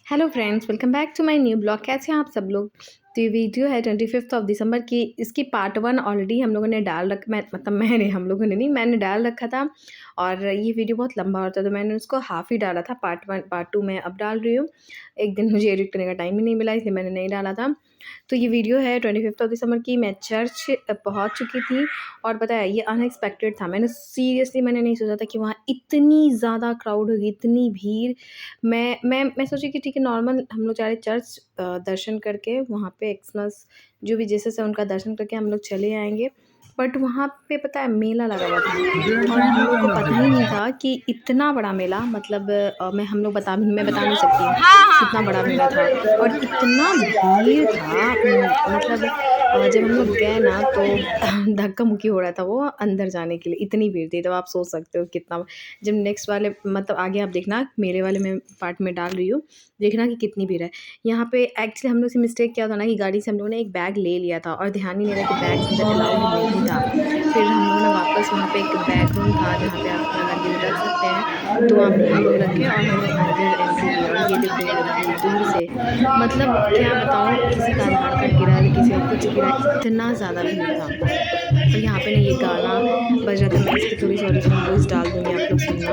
Hello friends, welcome back to my new blog. कैसे हैं आप सब लोग। तो ये वीडियो है 25 दिसंबर की। इसकी पार्ट वन ऑलरेडी हम लोगों ने डाल रख मैं मतलब मैंने हम लोगों ने नहीं मैंने डाल रखा था। और ये वीडियो बहुत लंबा होता है तो मैंने उसको हाफ़ ही डाला था। पार्ट वन पार्ट टू मैं अब डाल रही हूँ। एक दिन मुझे एडिट करने का टाइम ही नहीं मिला, इसलिए मैंने नहीं डाला था। तो ये वीडियो है 25 दिसंबर की। मैं चर्च पहुँच चुकी थी और पता है ये अनएक्सपेक्टेड था। मैंने नहीं सोचा था कि वहाँ इतनी ज़्यादा क्राउड होगी, इतनी भीड़। मैं सोची कि ठीक है, नॉर्मल हम लोग जा रहे चर्च दर्शन करके वहाँ पे एक्समस जो भी जीसस है उनका दर्शन करके हम लोग चले आएँगे। बट वहाँ पे पता है मेला लगा हुआ था और हम लोग को पता ही नहीं था कि इतना बड़ा मेला, मतलब मैं बता नहीं सकती कितना बड़ा मेला था और इतना भीड़ था। मतलब जब हम लोग गए ना तो धक्का-मुक्की हो रहा था वो अंदर जाने के लिए, इतनी भीड़ थी। तो आप सोच सकते हो कितना। जब नेक्स्ट वाले मतलब आगे आप देखना, मेरे वाले में पार्ट में डाल रही हूँ, देखना कि कितनी भीड़ है। यहाँ पे एक्चुअली हम लोग से मिस्टेक क्या था ना कि गाड़ी से हम लोगों ने एक बैग ले लिया था और ध्यान ही नहीं रहा कि बैग्स अंदर अलाउड नहीं था। फिर हम लोगों ने वापस वहाँ पे एक बैग रूम था जहाँ पे आप अपना लगेज रख सकते हैं, तो वहाँ पे हम लोग रखे और हम लोग अंदर एंट्री लिए। और ये देखो यार भीड़ दूर से, मतलब क्या बताऊँ, किसी का आधार कार्ड गिरा है तो किसी का कुछ गिरा है, इतना ज़्यादा भीड़ था। और यहाँ पे ना ये गाना बज रहा था, मैं इसकी थोड़ी-सी ओरिजिनल वॉइस डाल दूँगी, आप लोग सुनना।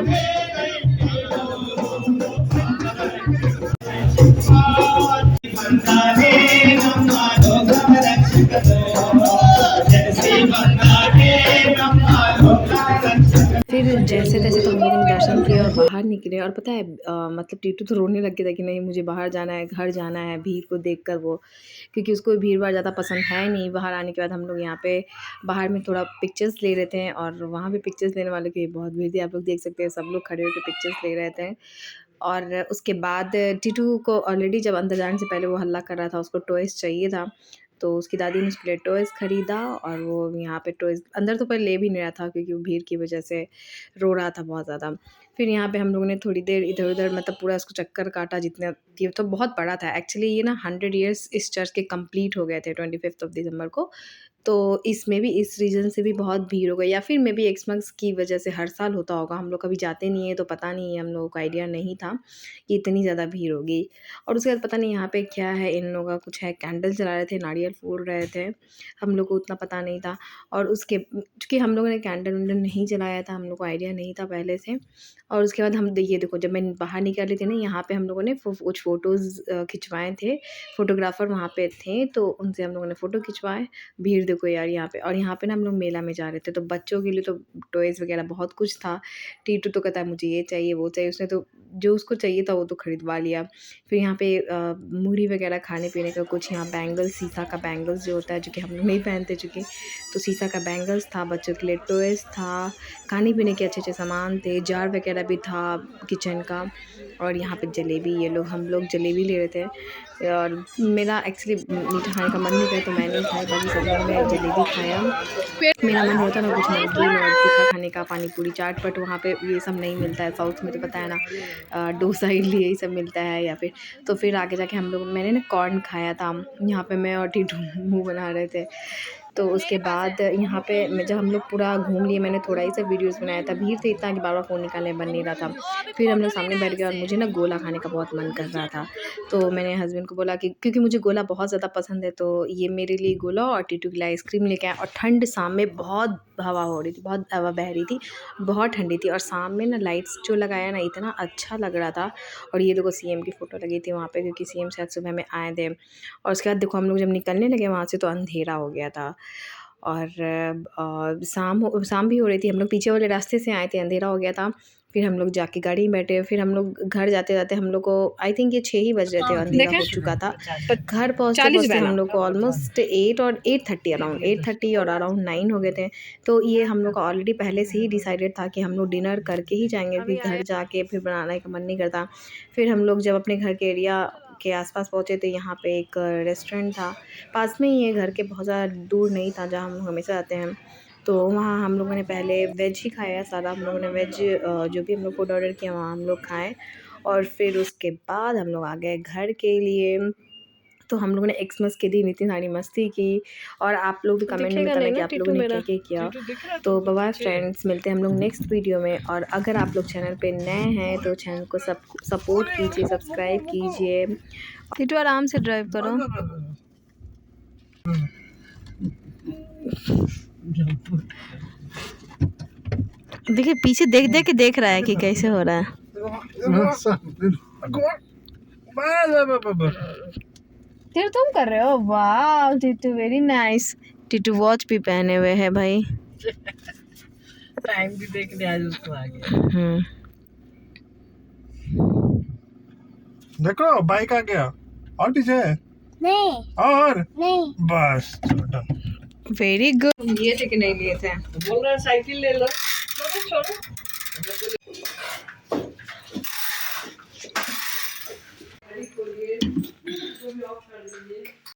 फिर जैसे-तैसे तो हम लोगों ने दर्शन किए और बाहर निकले और पता है मतलब टीटू तो रोने लग गया था कि नहीं मुझे बाहर जाना है, घर जाना है, भीड़ को देखकर वो, क्योंकि उसको भीड़-भाड़ ज़्यादा पसंद है नहीं। बाहर आने के बाद हम लोग यहाँ पे बाहर में थोड़ा पिक्चर्स ले रहे थे और वहाँ पे पिक्चर्स लेने वालों की बहुत भीड़ थी। आप लोग देख सकते हैं सब लोग खड़े होके पिक्चर्स ले रहे थे। और उसके बाद टीटू को ऑलरेडी जब अंदर जाने से पहले वो हल्ला कर रहा था, उसको टॉयज़ चाहिए था। तो उसकी दादी ने उसके लिए टॉयज़ खरीदा और वो यहाँ पे टॉयज़ अंदर तो पहले ले भी नहीं रहा था क्योंकि वो भीड़ की वजह से रो रहा था बहुत ज़्यादा। फिर यहाँ पे हम लोगों ने थोड़ी देर इधर-उधर मतलब पूरा उसको चक्कर काटा जितना। ये तो बहुत बड़ा था एक्चुअली। ये ना 100 इयर्स इस चर्च के कंप्लीट हो गए थे 25 दिसंबर को। तो इसमें भी इस रीज़न से भी बहुत भीड़ हो गई, या फिर मे बी एक्समस की वजह से हर साल होता होगा। हम लोग कभी जाते नहीं हैं तो पता नहीं है, हम लोगों को आइडिया नहीं था कि इतनी ज़्यादा भीड़ होगी। और उसके बाद पता नहीं यहाँ पे क्या है, इन लोगों का कुछ है, कैंडल जला रहे थे, नारियल फोड़ रहे थे। हम लोग को उतना पता नहीं था। और उसके चूँकि हम लोगों ने कैंडल-वैंडल नहीं जलाया था, हम लोग को आइडिया नहीं था पहले से। और उसके बाद हम ये देखो, जब मैं बाहर निकली थी ना, यहाँ पे हम लोगों ने कुछ फ़ोटोज़ खिंचवाए थे। फ़ोटोग्राफ़र वहाँ पे थे तो उनसे हम लोगों ने फ़ोटो खिंचवाए। भीड़ देखो यार यहाँ पे। और यहाँ पे ना हम लोग मेला में जा रहे थे तो बच्चों के लिए तो टॉयज़ वग़ैरह बहुत कुछ था। टीटू तो कहता है मुझे ये चाहिए, वो चाहिए, उसने तो जो उसको चाहिए था वो तो खरीदवा लिया। फिर यहाँ पे मूढ़ी वग़ैरह खाने-पीने का कुछ, यहाँ बैंगल्स, सीसा का बैंगल्स जो होता है, जो कि हम लोग नहीं पहनते चूँकि, तो सीसा का बैंगल्स था, बच्चों के लिए टॉयज़ था, खाने-पीने के अच्छे-अच्छे सामान थे, जार वग़ैरह भी था किचन का। और यहाँ पे जलेबी, ये लोग हम लोग जलेबी ले रहे थे और मेरा एक्चुअली मीठा खाने का मन नहीं था तो मैं नहीं खाई, बाकी सब लोगों ने जलेबी खाया। मेरा मन होता है ना कुछ नमकीन और तीखा खाने का, पानी पूरी चाट, बट वहाँ पे ये सब नहीं मिलता है। साउथ में तो पता है ना, डोसा इडली यही सब मिलता है। या फिर तो फिर आगे जाके मैंने ना कॉर्न खाया था। यहाँ पे मैं और टीटू मुँह बना रहे थे। तो उसके बाद यहाँ पे जब हम लोग पूरा घूम लिए, मैंने थोड़ा ही सा वीडियोज़ बनाया था। भीड़ थी इतना कि बार-बार फ़ोन निकालने बन नहीं रहा था। फिर हम लोग सामने बैठ गए और मुझे ना गोला खाने का बहुत मन कर रहा था। तो मैंने हस्बैंड को बोला कि क्योंकि मुझे गोला बहुत ज़्यादा पसंद है, तो ये मेरे लिए गोला और टीटू के लिए आइसक्रीम लेके आए। और ठंड शाम में बहुत हवा हो रही थी, बहुत हवा बह रही थी, बहुत ठंडी थी। और शाम में ना लाइट्स जो लगाया ना, इतना अच्छा लग रहा था। और ये देखो सीएम की फ़ोटो लगी थी वहाँ पे, क्योंकि सीएम शायद सुबह में आए थे। और उसके बाद देखो हम लोग जब निकलने लगे वहाँ से तो अंधेरा हो गया था। और शाम भी हो रही थी। हम लोग पीछे वाले रास्ते से आए थे, अंधेरा हो गया था। फिर हम लोग जाके गाड़ी में बैठे, फिर हम लोग घर जाते-जाते हम लोग को आई थिंक ये 6 ही बज रहे थे, अंधेरा देखें हो चुका था। तो घर 40 पहुँचते-पहुँचते हम बैनर लोग को ऑलमोस्ट 8 और 8:30 अराउंड 8:30 और अराउंड 9 हो गए थे। तो ये हम लोग का ऑलरेडी पहले से ही डिसाइडेड था कि हम लोग डिनर करके ही जाएँगे, क्योंकि घर जाके फिर बनाने का मन नहीं करता। फिर हम लोग जब अपने घर के एरिया के आस-पास पहुँचे तो यहाँ पे एक रेस्टोरेंट था। पास में ही है, घर के बहुत ज़्यादा दूर नहीं था, जहाँ हम लोग हमेशा जाते हैं। तो वहाँ हम लोगों ने पहले वेज ही खाया सारा। हम लोगों ने वेज जो भी हम लोग फूड ऑर्डर किया वहाँ हम लोग खाए। और फिर उसके बाद हम लोग आ गए घर के लिए। तो हम लोगों ने एक्समस के दिन इतनी सारी मस्ती की और आप लोग भी कमेंट में बताना कि आप लोगों ने क्या क्या किया। तो बाय फ्रेंड्स, मिलते हैं हम लोग नेक्स्ट वीडियो में। और अगर आप लोग चैनल पे नए हैं तो चैनल को सपोर्ट कीजिए, सब्सक्राइब कीजिए। टीटू आराम से ड्राइव करो। देखिए पीछे देख देख के देख रहा है कि कैसे हो रहा है। टीटू तुम कर रहे हो? वाह Titu, very nice. Titu watch भी पहने हुए है भाई। टाइम भी देखने आज उसको आ गया। देखो बाइक आ गया। और पीछे नहीं, और नहीं, बस वेरी गुड। लिए थे कि नहीं लिए थे? बोल रहा साइकिल ले लो। छोड़ो छोड़ो।